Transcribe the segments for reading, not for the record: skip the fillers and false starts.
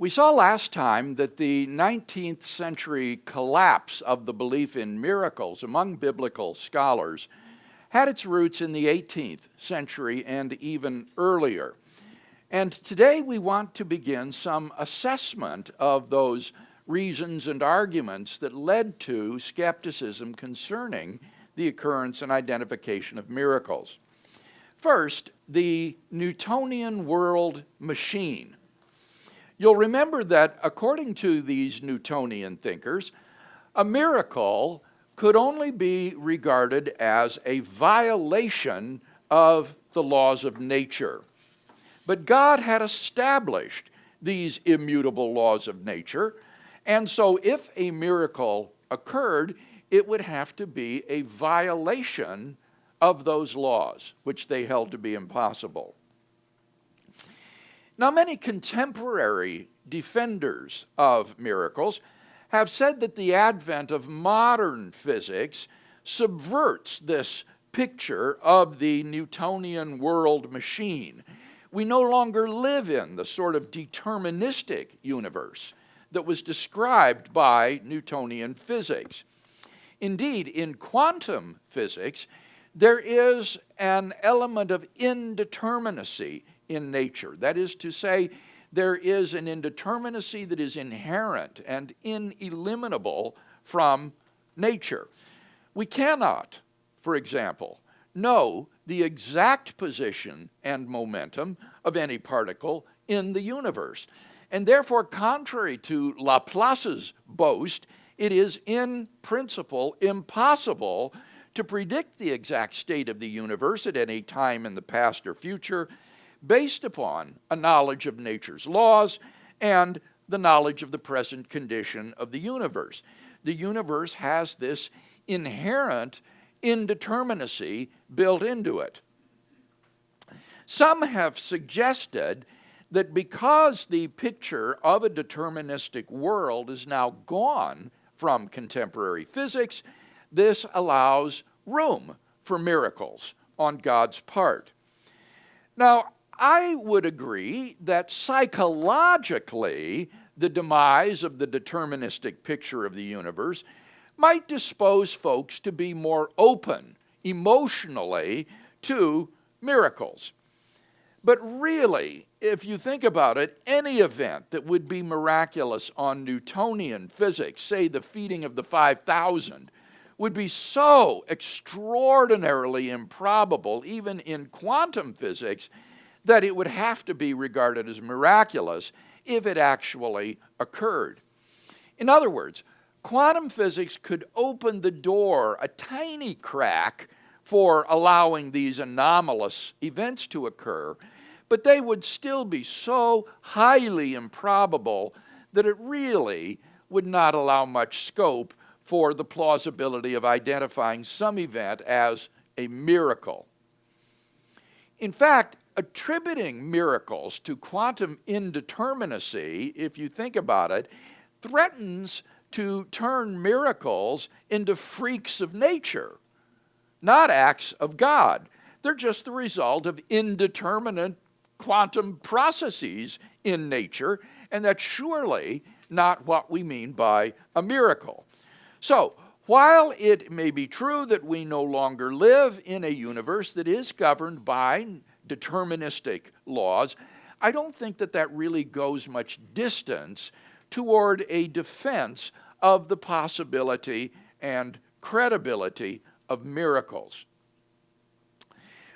We saw last time that the 19th century collapse of the belief in miracles among biblical scholars had its roots in the 18th century and even earlier. And today we want to begin some assessment of those reasons and arguments that led to skepticism concerning the occurrence and identification of miracles. First, the Newtonian world machine. You'll remember that according to these Newtonian thinkers, a miracle could only be regarded as a violation of the laws of nature. But God had established these immutable laws of nature, and so if a miracle occurred, it would have to be a violation of those laws, which they held to be impossible. Now, many contemporary defenders of miracles have said that the advent of modern physics subverts this picture of the Newtonian world machine. We no longer live in the sort of deterministic universe that was described by Newtonian physics. Indeed, in quantum physics, there is an element of indeterminacy in nature. That is to say, there is an indeterminacy that is inherent and ineliminable from nature. We cannot, for example, know the exact position and momentum of any particle in the universe. And therefore, contrary to Laplace's boast, it is in principle impossible to predict the exact state of the universe at any time in the past or future based upon a knowledge of nature's laws and the knowledge of the present condition of the universe. The universe has this inherent indeterminacy built into it. Some have suggested that because the picture of a deterministic world is now gone from contemporary physics, this allows room for miracles on God's part. Now, I would agree that psychologically, the demise of the deterministic picture of the universe might dispose folks to be more open emotionally to miracles. But really, if you think about it, any event that would be miraculous on Newtonian physics, say the feeding of the 5,000, would be so extraordinarily improbable, even in quantum physics, that it would have to be regarded as miraculous if it actually occurred. In other words, quantum physics could open the door, a tiny crack, for allowing these anomalous events to occur, but they would still be so highly improbable that it really would not allow much scope for the plausibility of identifying some event as a miracle. In fact, attributing miracles to quantum indeterminacy, if you think about it, threatens to turn miracles into freaks of nature, not acts of God. They're just the result of indeterminate quantum processes in nature, and that's surely not what we mean by a miracle. So, while it may be true that we no longer live in a universe that is governed by deterministic laws, I don't think that that really goes much distance toward a defense of the possibility and credibility of miracles.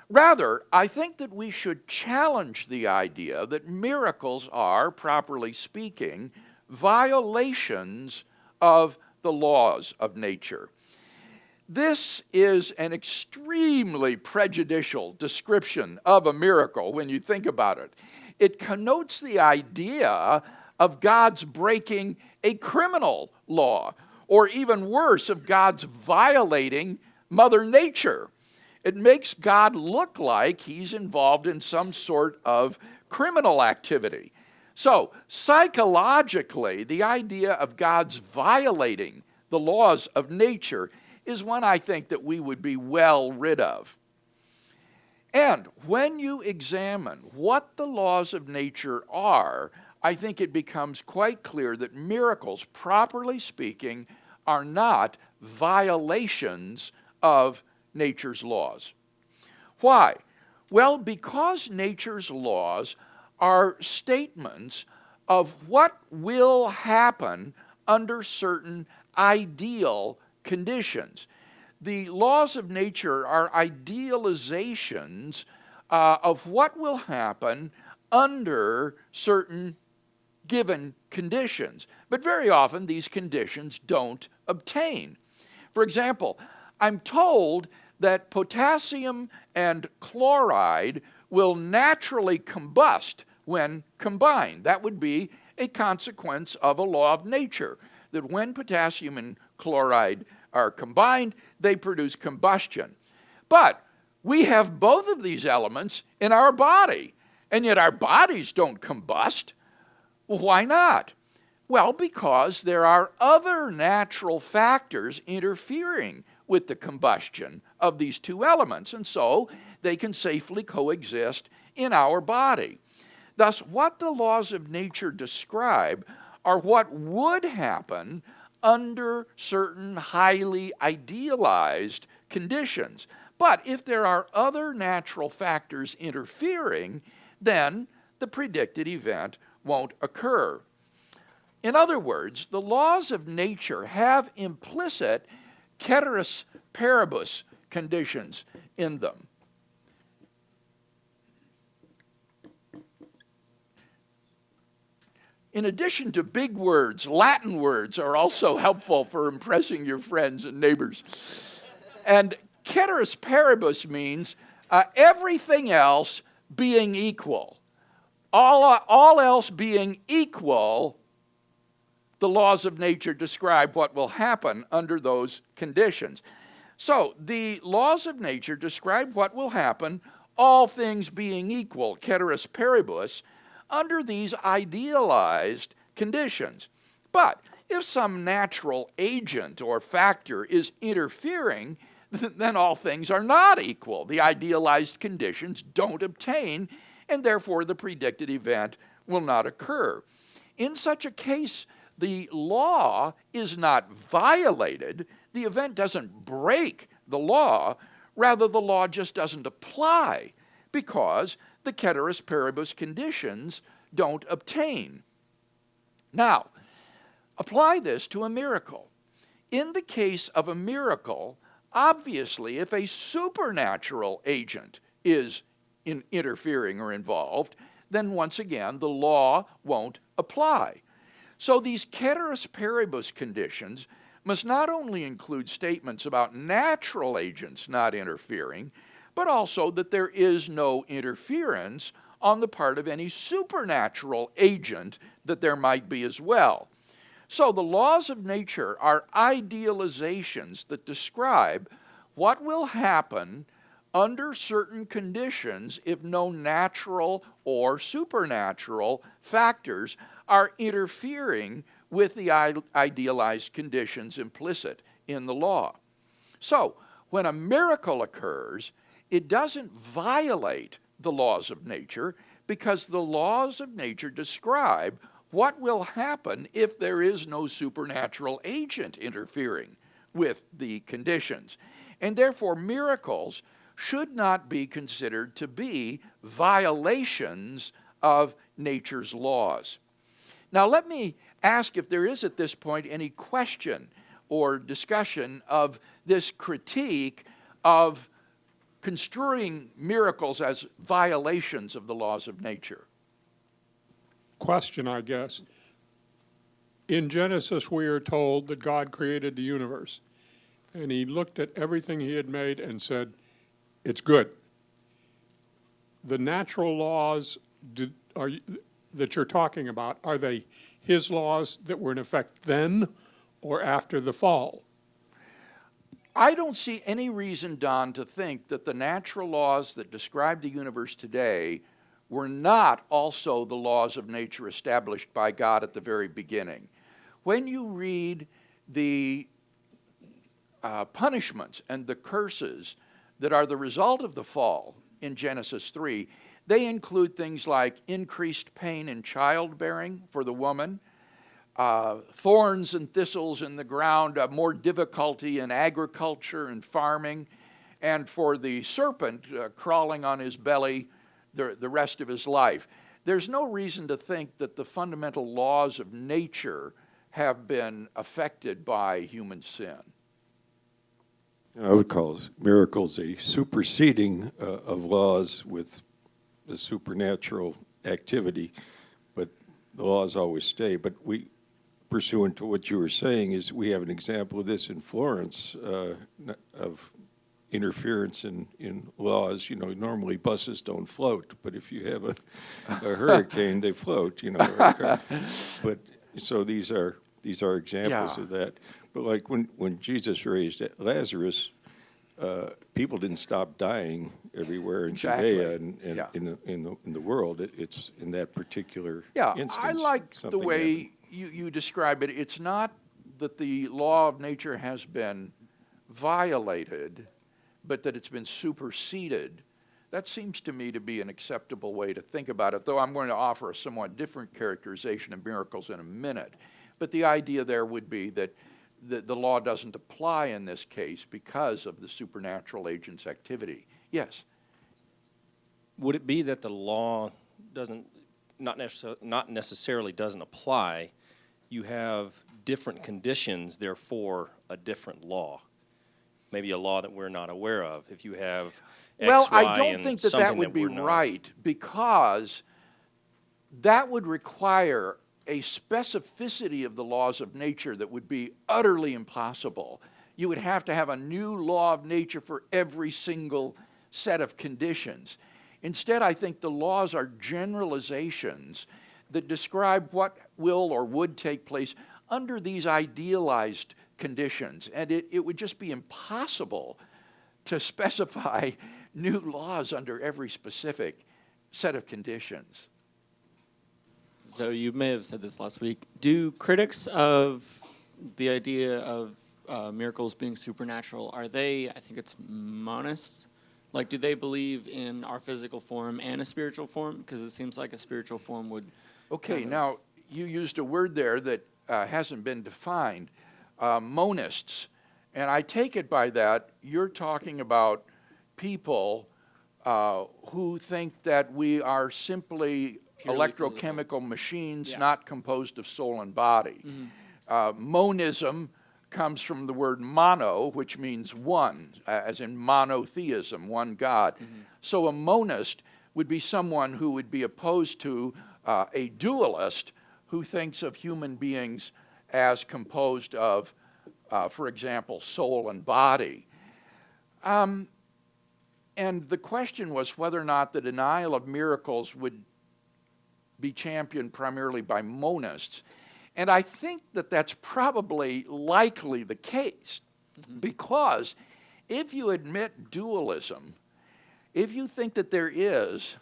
Rather, I think that we should challenge the idea that miracles are, properly speaking, violations of the laws of nature. This is an extremely prejudicial description of a miracle when you think about it. It connotes the idea of God's breaking a criminal law, or even worse, of God's violating Mother Nature. It makes God look like he's involved in some sort of criminal activity. So, psychologically, the idea of God's violating the laws of nature is one I think that we would be well rid of. And when you examine what the laws of nature are, I think it becomes quite clear that miracles, properly speaking, are not violations of nature's laws. Why? Well, because nature's laws are statements of what will happen under certain ideal conditions. The laws of nature are idealizations of what will happen under certain given conditions. But very often these conditions don't obtain. For example, I'm told that potassium and chloride will naturally combust when combined. That would be a consequence of a law of nature, that when potassium and chloride are combined, they produce combustion. But we have both of these elements in our body, and yet our bodies don't combust. Well, why not? Well, because there are other natural factors interfering with the combustion of these two elements, and so they can safely coexist in our body. Thus, what the laws of nature describe are what would happen under certain highly idealized conditions. But if there are other natural factors interfering, then the predicted event won't occur. In other words, the laws of nature have implicit ceteris paribus conditions in them. In addition to big words, Latin words are also helpful for impressing your friends and neighbors. And ceteris paribus means everything else being equal. All else being equal, the laws of nature describe what will happen under those conditions. So the laws of nature describe what will happen, all things being equal, ceteris paribus, under these idealized conditions. But if some natural agent or factor is interfering, then all things are not equal. The idealized conditions don't obtain, and therefore the predicted event will not occur. In such a case, the law is not violated. The event doesn't break the law. Rather, the law just doesn't apply because the ceteris paribus conditions don't obtain. Now, apply this to a miracle. In the case of a miracle, obviously, if a supernatural agent is interfering or involved, then once again, the law won't apply. So these ceteris paribus conditions must not only include statements about natural agents not interfering, but also that there is no interference on the part of any supernatural agent that there might be as well. So the laws of nature are idealizations that describe what will happen under certain conditions if no natural or supernatural factors are interfering with the idealized conditions implicit in the law. So, when a miracle occurs, it doesn't violate the laws of nature because the laws of nature describe what will happen if there is no supernatural agent interfering with the conditions. And therefore, miracles should not be considered to be violations of nature's laws. Now, let me ask if there is at this point any question or discussion of this critique of construing miracles as violations of the laws of nature. Question, I guess. In Genesis, we are told that God created the universe, and he looked at everything he had made and said, it's good. The natural laws that you're talking about, are they his laws that were in effect then or after the fall? I don't see any reason, Don, to think that the natural laws that describe the universe today were not also the laws of nature established by God at the very beginning. When you read the punishments and the curses that are the result of the fall in Genesis 3, They include things like increased pain in childbearing for the woman, thorns and thistles in the ground, more difficulty in agriculture and farming, and for the serpent crawling on his belly the rest of his life. There's no reason to think that the fundamental laws of nature have been affected by human sin. I would call miracles a superseding of laws with the supernatural activity, but the laws always stay. But we, pursuant to what you were saying, is we have an example of this in Florence of interference in laws. You know, normally buses don't float, but if you have a hurricane, they float. You know, but so these are examples of that. But like when Jesus raised Lazarus, people didn't stop dying everywhere in Judea and in the world. It's in that particular instance. I like the way you describe it. It's not that the law of nature has been violated, but that it's been superseded. That seems to me to be an acceptable way to think about it, though I'm going to offer a somewhat different characterization of miracles in a minute. But the idea there would be that the law doesn't apply in this case because of the supernatural agent's activity. Yes? Would it be that the law not necessarily doesn't apply? You have different conditions, therefore a different law. Maybe a law that we're not aware of. If you have X, Well, Y, I don't and think that something would be we're not. right, because that would require a specificity of the laws of nature that would be utterly impossible. You would have to have a new law of nature for every single set of conditions. Instead, I think the laws are generalizations that describe what will or would take place under these idealized conditions. And it would just be impossible to specify new laws under every specific set of conditions. So you may have said this last week. Do critics of the idea of miracles being supernatural, are they, I think it's monists? Like, do they believe in our physical form and a spiritual form? Because it seems like a spiritual form would... Okay, now you used a word there that hasn't been defined, monists. And I take it by that you're talking about people who think that we are simply Purely electrochemical machines, Yeah. not composed of soul and body. Monism comes from the word mono, which means one, as in monotheism, one God. So a monist would be someone who would be opposed to a dualist who thinks of human beings as composed of, for example, soul and body. And the question was whether or not the denial of miracles would be championed primarily by monists. And I think that that's probably likely the case, because if you admit dualism, if you think that there is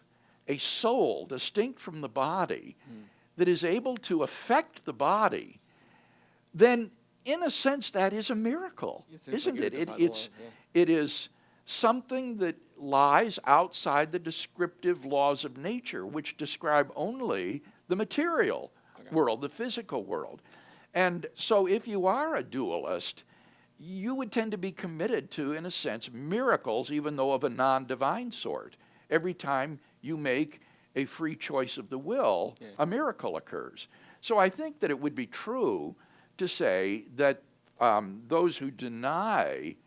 a soul distinct from the body that is able to affect the body, then in a sense that is a miracle, isn't it? It is something that lies outside the descriptive laws of nature, which describe only the material world, the physical world. And so if you are a dualist, you would tend to be committed to, in a sense, miracles, even though of a non-divine sort. Every time you make a free choice of the will, a miracle occurs. So I think that it would be true to say that those who deny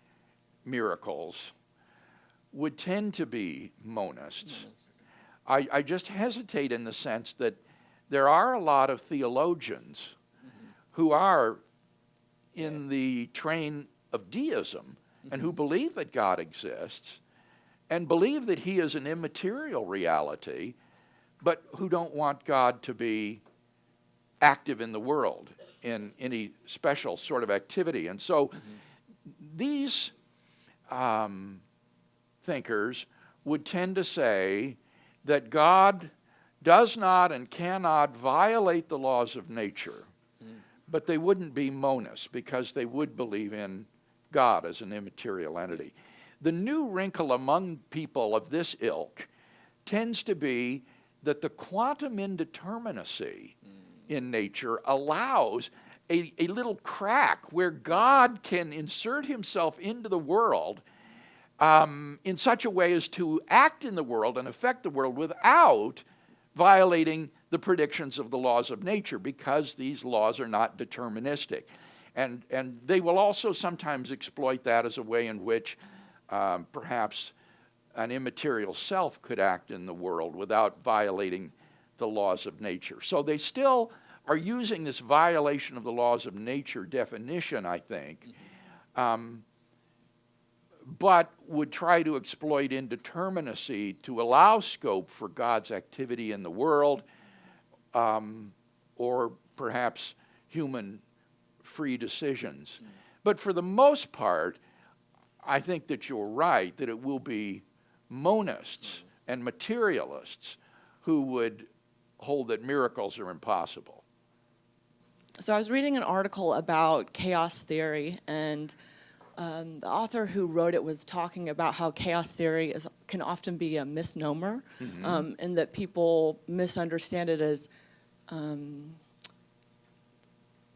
miracles would tend to be monists. I just hesitate in the sense that there are a lot of theologians who are in the train of deism and who believe that God exists and believe that he is an immaterial reality, but who don't want God to be active in the world in any special sort of activity. And so these thinkers would tend to say that God does not and cannot violate the laws of nature, but they wouldn't be monists because they would believe in God as an immaterial entity. The new wrinkle among people of this ilk tends to be that the quantum indeterminacy in nature allows a little crack where God can insert himself into the world in such a way as to act in the world and affect the world without violating the predictions of the laws of nature, because these laws are not deterministic. And they will also sometimes exploit that as a way in which perhaps an immaterial self could act in the world without violating the laws of nature. So they still are using this violation of the laws of nature definition, I think, but would try to exploit indeterminacy to allow scope for God's activity in the world, or perhaps human free decisions. But for the most part, I think that you're right, that it will be monists and materialists who would hold that miracles are impossible. So I was reading an article about chaos theory, and the author who wrote it was talking about how chaos theory can often be a misnomer, and that people misunderstand it as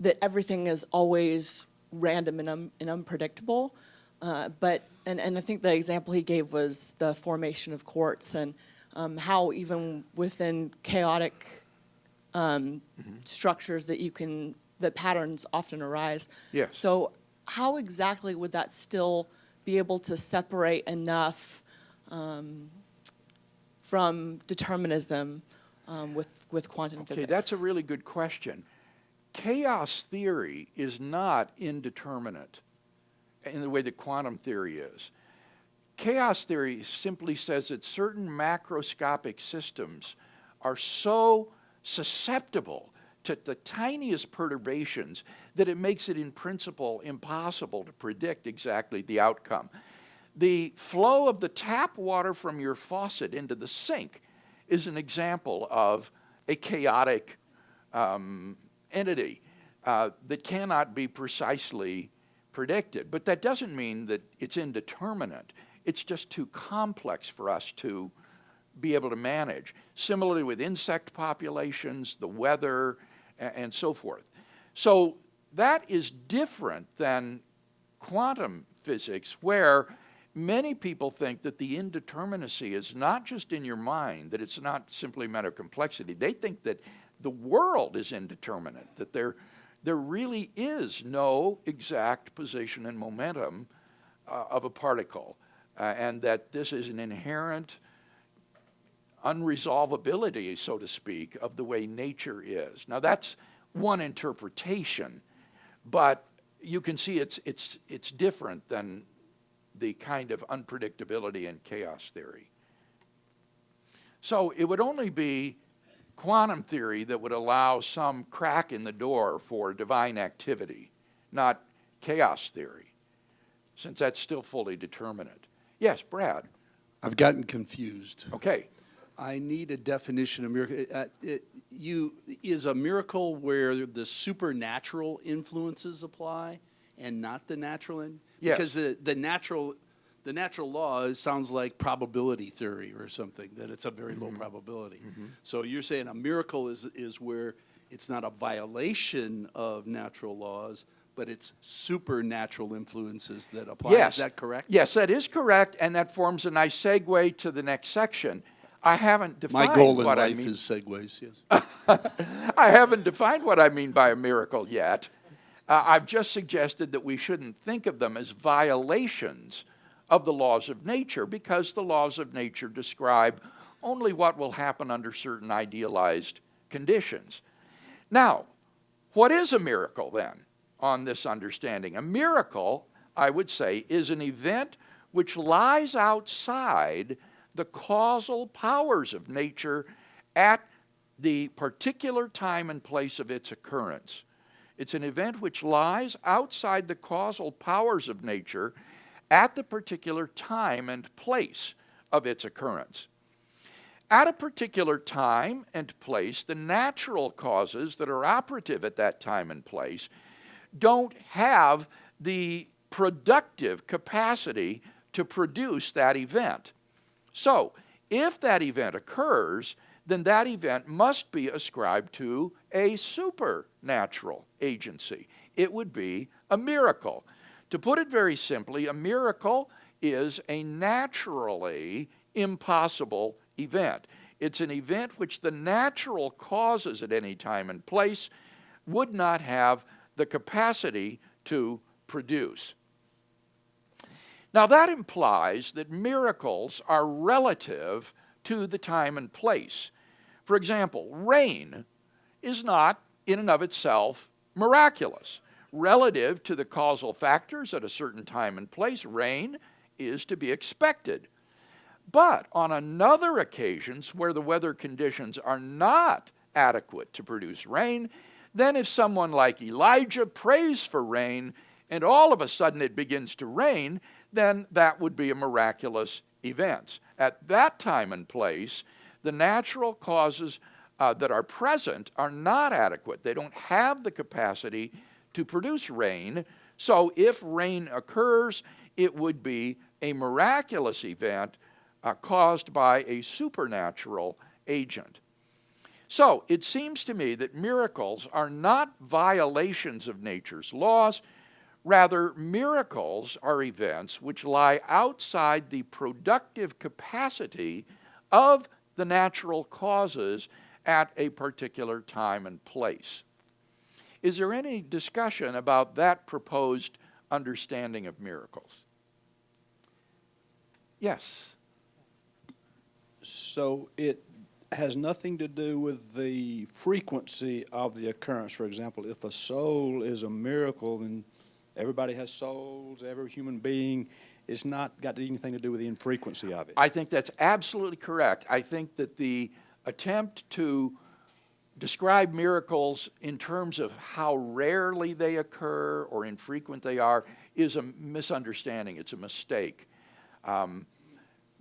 that everything is always random and unpredictable. But I think the example he gave was the formation of quartz, and how even within chaotic structures that patterns often arise. Yes. So how exactly would that still be able to separate enough from determinism with quantum physics? Okay, that's a really good question. Chaos theory is not indeterminate in the way that quantum theory is. Chaos theory simply says that certain macroscopic systems are so susceptible to the tiniest perturbations that it makes it in principle impossible to predict exactly the outcome. The flow of the tap water from your faucet into the sink is an example of a chaotic entity that cannot be precisely predicted. But that doesn't mean that it's indeterminate. It's just too complex for us to be able to manage. Similarly with insect populations, the weather, and so forth. So that is different than quantum physics, where many people think that the indeterminacy is not just in your mind, that it's not simply a matter of complexity. They think that the world is indeterminate, that there really is no exact position and momentum of a particle, and that this is an inherent unresolvability, so to speak, of the way nature is. Now that's one interpretation, but you can see it's different than the kind of unpredictability in chaos theory. So it would only be quantum theory that would allow some crack in the door for divine activity, not chaos theory, since that's still fully determinate. Yes, Brad. I've gotten confused. Okay. I need a definition of miracle. Is a miracle where the supernatural influences apply and not the natural? Yes. Because the natural law sounds like probability theory or something, that it's a very low probability. So you're saying a miracle is where it's not a violation of natural laws, but it's supernatural influences that apply. Yes. Is that correct? Yes, that is correct, and that forms a nice segue to the next section. I haven't defined My goal in what life I mean. is segues, yes. I haven't defined what I mean by a miracle yet. I've just suggested that we shouldn't think of them as violations of the laws of nature, because the laws of nature describe only what will happen under certain idealized conditions. Now, what is a miracle then on this understanding? A miracle, I would say, is an event which lies outside the causal powers of nature at the particular time and place of its occurrence. It's an event which lies outside the causal powers of nature at the particular time and place of its occurrence. At a particular time and place, the natural causes that are operative at that time and place don't have the productive capacity to produce that event. So, if that event occurs, then that event must be ascribed to a supernatural agency. It would be a miracle. To put it very simply, a miracle is a naturally impossible event. It's an event which the natural causes at any time and place would not have the capacity to produce. Now that implies that miracles are relative to the time and place. For example, rain is not in and of itself miraculous. Relative to the causal factors at a certain time and place, rain is to be expected. But on another occasions where the weather conditions are not adequate to produce rain, then if someone like Elijah prays for rain and all of a sudden it begins to rain, then that would be a miraculous event. At that time and place, the natural causes that are present are not adequate. They don't have the capacity to produce rain. So if rain occurs, it would be a miraculous event caused by a supernatural agent. So it seems to me that miracles are not violations of nature's laws. Rather, miracles are events which lie outside the productive capacity of the natural causes at a particular time and place. Is there any discussion about that proposed understanding of miracles? Yes. So it has nothing to do with the frequency of the occurrence. For example, if a soul is a miracle, then everybody has souls, every human being. It's not got anything to do with the infrequency of it. I think that's absolutely correct. I think that the attempt to describe miracles in terms of how rarely they occur or infrequent they are is a misunderstanding. It's a mistake.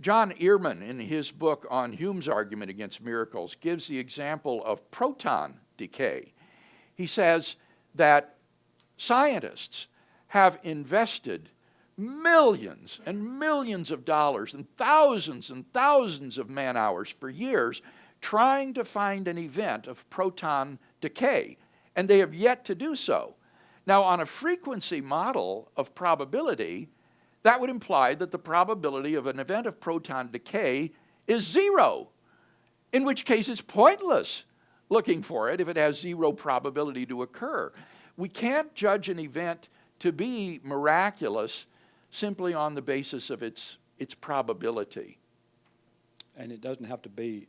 John Earman, in his book on Hume's argument against miracles, gives the example of proton decay. He says that scientists have invested millions and millions of dollars and thousands of man-hours for years trying to find an event of proton decay, and they have yet to do so. Now, on a frequency model of probability, that would imply that the probability of an event of proton decay is 0, in which case it's pointless looking for it if it has 0 probability to occur. We can't judge an event to be miraculous simply on the basis of its probability. And it doesn't have to be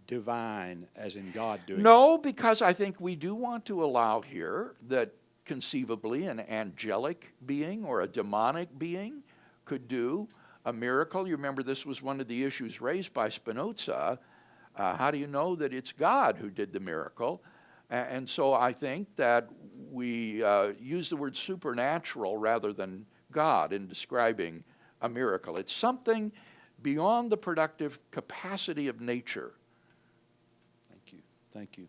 divine, as in God doing it. No, because I think we do want to allow here that conceivably an angelic being or a demonic being could do a miracle. You remember this was one of the issues raised by Spinoza. How do you know that it's God who did the miracle? And so I think that we use the word supernatural rather than God in describing a miracle. It's something beyond the productive capacity of nature. Thank you. Thank you.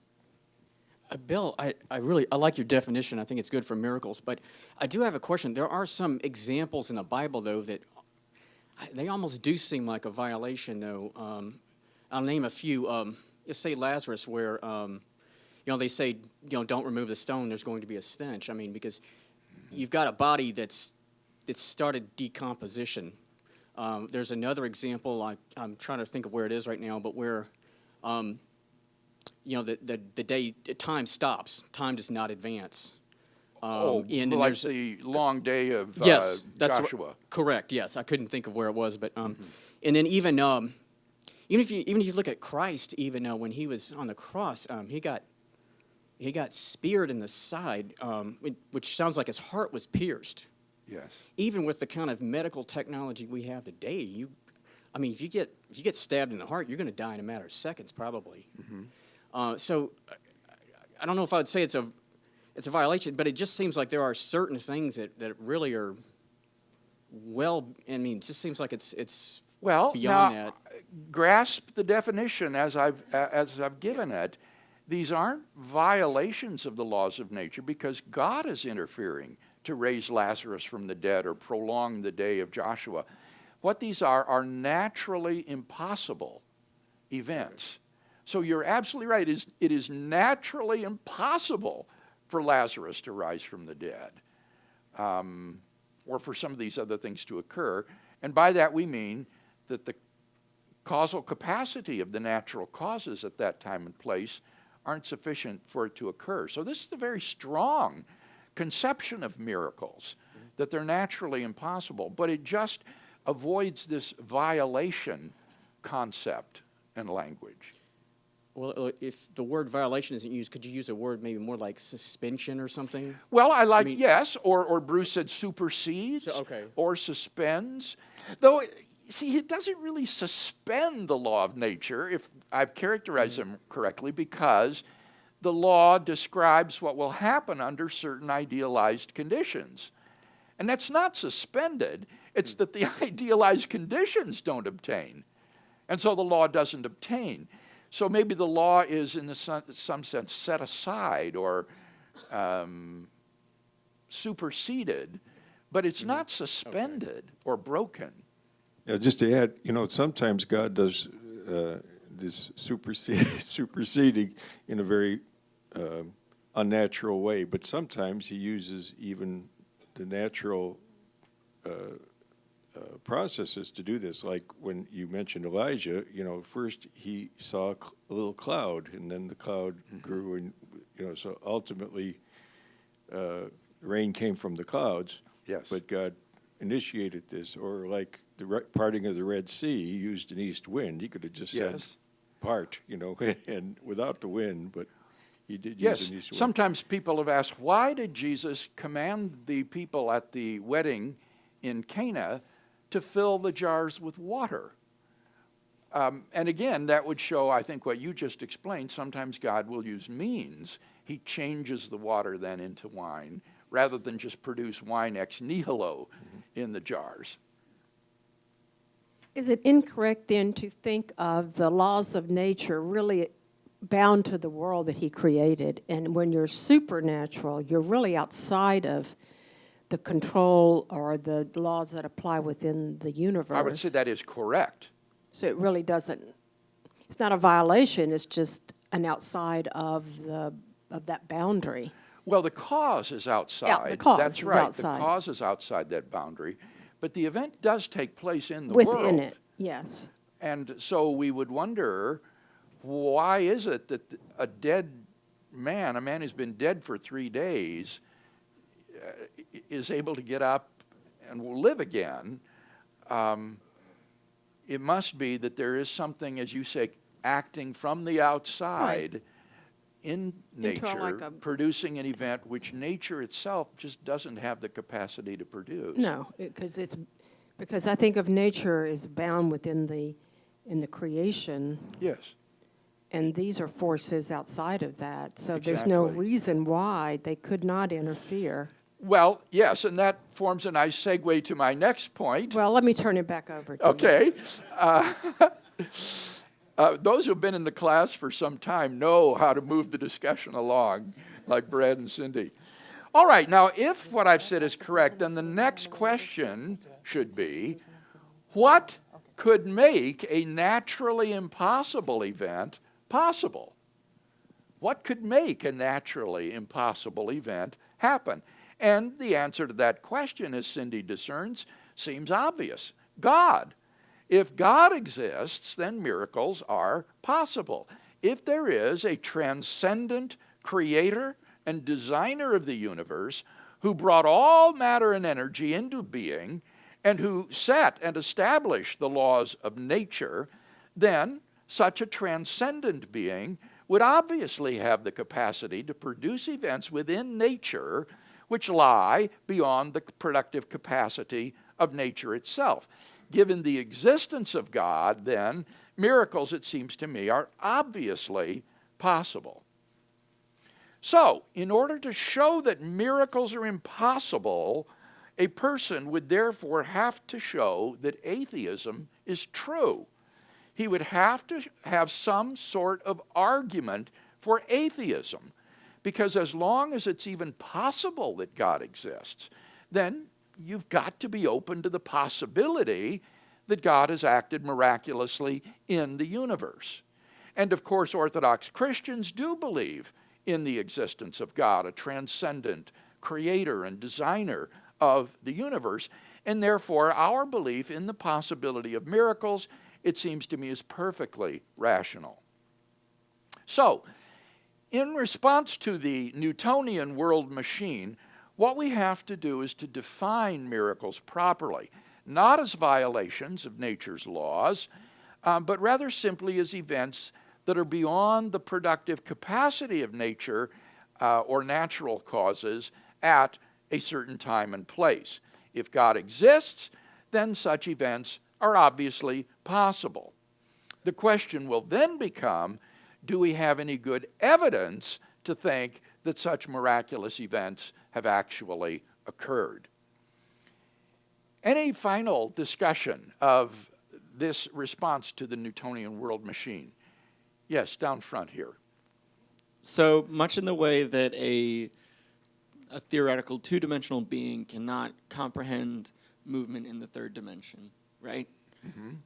Bill, I like your definition. I think it's good for miracles. But I do have a question. There are some examples in the Bible, though, that they almost do seem like a violation, though. I'll name a few. Just say Lazarus, where they say don't remove the stone. There's going to be a stench. I mean, because you've got a body that's started decomposition. There's another example. I'm trying to think of where it is right now, but where. Time stops. Time does not advance. And like the long day of yes, that's Joshua. Correct. Yes, I couldn't think of where it was, but and then even if you look at Christ, even when he was on the cross, he got speared in the side, which sounds like his heart was pierced. Yes. Even with the kind of medical technology we have today, if you get stabbed in the heart, you're going to die in a matter of seconds, probably. So I don't know if I would say it's a violation, but it just seems like there are certain things that really are it just seems like it's beyond that. Grasp the definition as I've given it. These aren't violations of the laws of nature because God is interfering to raise Lazarus from the dead or prolong the day of Joshua. What these are naturally impossible events. So you're absolutely right. It is naturally impossible for Lazarus to rise from the dead, or for some of these other things to occur. And by that we mean that the causal capacity of the natural causes at that time and place aren't sufficient for it to occur. So this is a very strong conception of miracles, that they're naturally impossible, but it just avoids this violation concept and language. Well, if the word violation isn't used, could you use a word maybe more like suspension or something? Well, I like, mean- yes, or Bruce said supersedes, So, okay. or suspends. Though, see, it doesn't really suspend the law of nature, if I've characterized them correctly, because the law describes what will happen under certain idealized conditions. And that's not suspended, it's that the idealized conditions don't obtain. And so the law doesn't obtain. So maybe the law is, in some sense, set aside or superseded, but it's not suspended or broken. Yeah, just to add, sometimes God does this superseding in a very unnatural way, but sometimes he uses even the natural processes to do this. Like when you mentioned Elijah, first he saw a little cloud, and then the cloud grew, and so ultimately rain came from the clouds. Yes. But God initiated this, or like the parting of the Red Sea, he used an east wind. He could have just said Yes. part, and without the wind, but he did use Yes, an east wind. sometimes people have asked, why did Jesus command the people at the wedding in Cana to fill the jars with water? And again, that would show, I think, what you just explained. Sometimes God will use means. He changes the water then into wine, rather than just produce wine ex nihilo in the jars. Is it incorrect then to think of the laws of nature really bound to the world that he created? And when you're supernatural, you're really outside of the control or the laws that apply within the universe. I would say that is correct. So it really doesn't, it's not a violation, it's just an outside of that boundary. Well, the cause is outside. the cause That's is right. outside. The cause is outside that boundary. But the event does take place in the world. Within it, yes. And so we would wonder, why is it that a dead man, a man who's been dead for 3 days, is able to get up and will live again? It must be that there is something, as you say, acting from the outside in Into nature, like a- producing an event which nature itself just doesn't have the capacity to produce. No, because I think of nature is bound within in the creation, Yes. and these are forces outside of that. So there's no Exactly. reason why they could not interfere. Well, yes, and that forms a nice segue to my next point. Well, let me turn it back over to you. Okay. Those who've been in the class for some time know how to move the discussion along, like Brad and Cindy. All right, now if what I've said is correct, then the next question should be, what could make a naturally impossible event possible? What could make a naturally impossible event happen? And the answer to that question, as Cindy discerns, seems obvious. God. If God exists, then miracles are possible. If there is a transcendent creator and designer of the universe who brought all matter and energy into being and who set and established the laws of nature, then such a transcendent being would obviously have the capacity to produce events within nature which lie beyond the productive capacity of nature itself. Given the existence of God, then, miracles, it seems to me, are obviously possible. So, in order to show that miracles are impossible, a person would therefore have to show that atheism is true. He would have to have some sort of argument for atheism, because as long as it's even possible that God exists, then you've got to be open to the possibility that God has acted miraculously in the universe. And of course, Orthodox Christians do believe in the existence of God, a transcendent creator and designer of the universe. And therefore, our belief in the possibility of miracles, it seems to me, is perfectly rational. So, in response to the Newtonian world machine, what we have to do is to define miracles properly, not as violations of nature's laws, but rather simply as events that are beyond the productive capacity of nature or natural causes at a certain time and place. If God exists, then such events are obviously possible. The question will then become, do we have any good evidence to think that such miraculous events have actually occurred? Any final discussion of this response to the Newtonian world machine? Yes, down front here. So much in the way that a theoretical two-dimensional being cannot comprehend movement in the third dimension, right?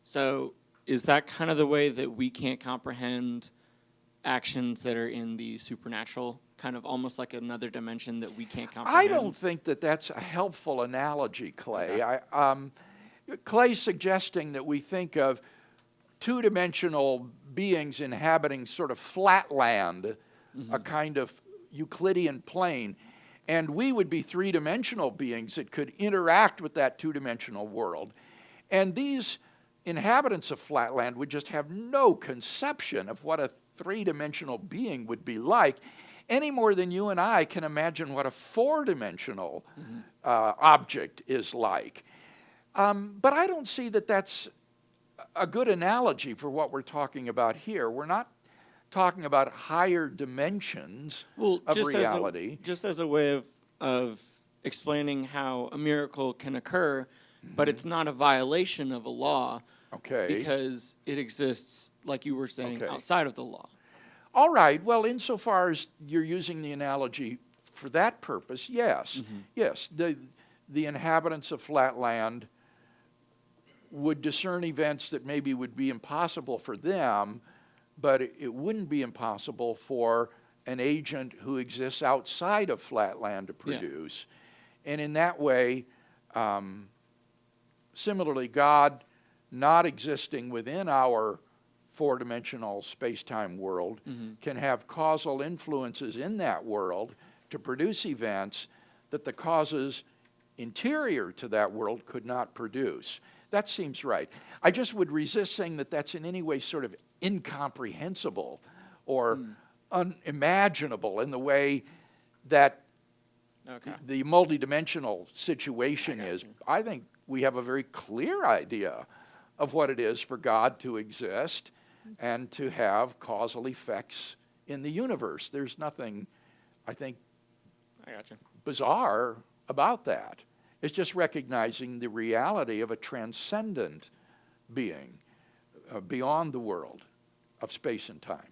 So is that kind of the way that we can't comprehend actions that are in the supernatural, kind of almost like another dimension that we can't comprehend? I don't think that that's a helpful analogy, Clay. Clay's suggesting that we think of two-dimensional beings inhabiting sort of flat land, a kind of Euclidean plane, and we would be three-dimensional beings that could interact with that two-dimensional world. And these inhabitants of flatland would just have no conception of what a three-dimensional being would be like, any more than you and I can imagine what a four-dimensional object is like. But I don't see that that's a good analogy for what we're talking about here. We're not talking about higher dimensions of reality. Just as a way of explaining how a miracle can occur, but it's not a violation of a law. Okay. Because it exists, like you were saying, Okay. outside of the law. All right. Well, insofar as you're using the analogy for that purpose, yes. Yes, the inhabitants of flatland would discern events that maybe would be impossible for them, but it wouldn't be impossible for an agent who exists outside of flatland to produce. And in that way, similarly, God not existing within our four-dimensional space-time world can have causal influences in that world to produce events that the causes interior to that world could not produce. That seems right. I just would resist saying that that's in any way sort of incomprehensible or unimaginable in the way that the multidimensional situation is. I think we have a very clear idea of what it is for God to exist and to have causal effects in the universe. There's nothing, I think, bizarre about that. It's just recognizing the reality of a transcendent being beyond the world of space and time.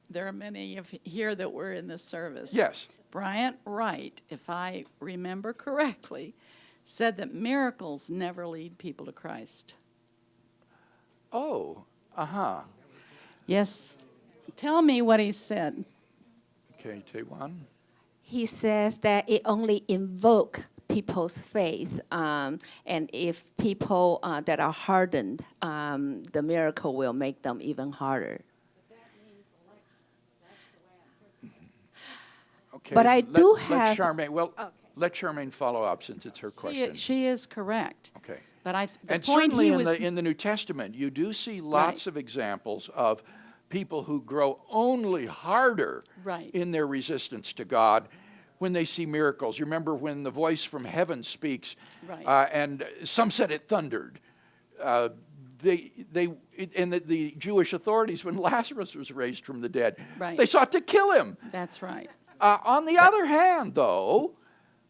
There are many of here that were in this service. Yes. Bryant Wright, if I remember correctly, said that miracles never lead people to Christ. Oh, Yes. Tell me what he said. Okay, Taewan. He says that it only invoke people's faith, and if people that are hardened, the miracle will make them even harder. Okay. But I do let have- Charmaine, let Charmaine follow up since it's her question. She is correct. Okay. But the And point certainly he in was the New Testament, you do see lots Right. of examples of people who grow only harder Right. in their resistance to God when they see miracles. You remember when the voice from heaven speaks, Right. and some said it thundered. The Jewish authorities, when Lazarus was raised from the dead, Right. they sought to kill him. That's right. On the other hand, though,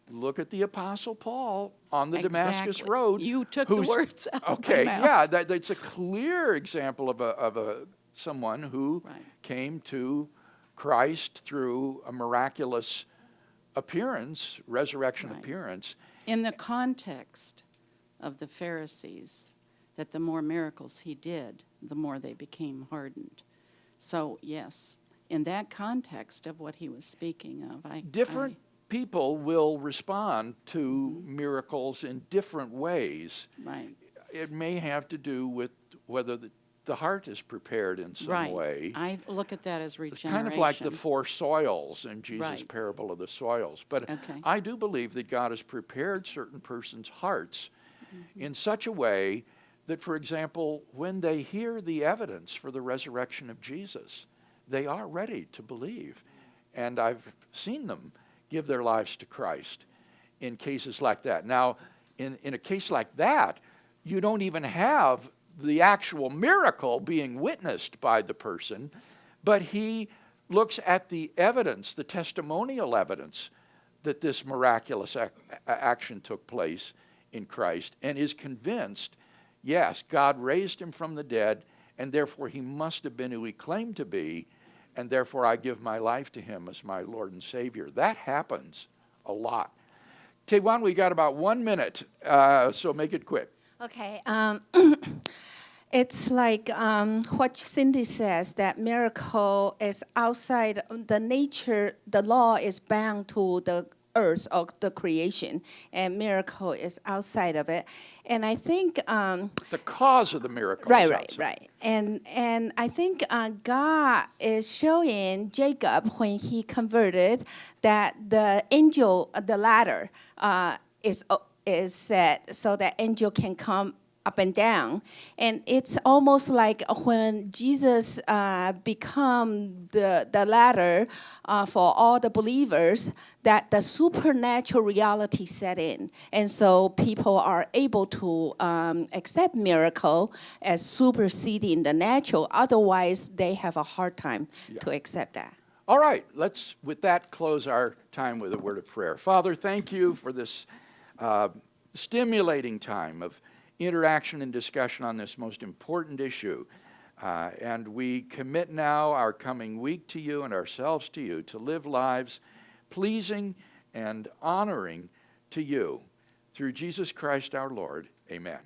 look at the Apostle Paul on the Damascus Exactly. Road. You took the who's- words out of my Okay, mouth. yeah, that's a clear example of someone who Right. came to Christ through a miraculous appearance, resurrection Right. appearance. In the context of the Pharisees, that the more miracles he did, the more they became hardened. So, yes, in that context of what he was speaking of, Different people will respond to miracles in different ways. Right, It may have to do with whether the heart is prepared in some right. way. I look at that as It's regeneration. kind of like the 4 soils in Jesus' Right. parable of the soils. But Okay. I do believe that God has prepared certain persons' hearts in such a way that, for example, when they hear the evidence for the resurrection of Jesus, they are ready to believe. And I've seen them give their lives to Christ in cases like that. Now, in a case like that, you don't even have the actual miracle being witnessed by the person, but he looks at the evidence, the testimonial evidence that this miraculous action took place in Christ, and is convinced, yes, God raised him from the dead, and therefore he must have been who he claimed to be, and therefore I give my life to him as my Lord and Savior. That happens a lot. Tewan, we got about 1 minute, so make it quick. Okay. It's like what Cindy says, that miracle is outside the nature, the law is bound to the earth or the creation, and miracle is outside of it. And I think The cause of the miracle. right, is right, outside. right. And I think God is showing Jacob when he converted that the angel, the ladder, is set so that angel can come up and down. And it's almost like when Jesus become the ladder for all the believers, that the supernatural reality set in. And so people are able to accept miracle as superseding the natural. Otherwise, they have a hard time to accept that. All right, let's, with that, close our time with a word of prayer. Father, thank you for this stimulating time of interaction and discussion on this most important issue. And we commit now our coming week to you and ourselves to you to live lives pleasing and honoring to you. Through Jesus Christ our Lord, amen.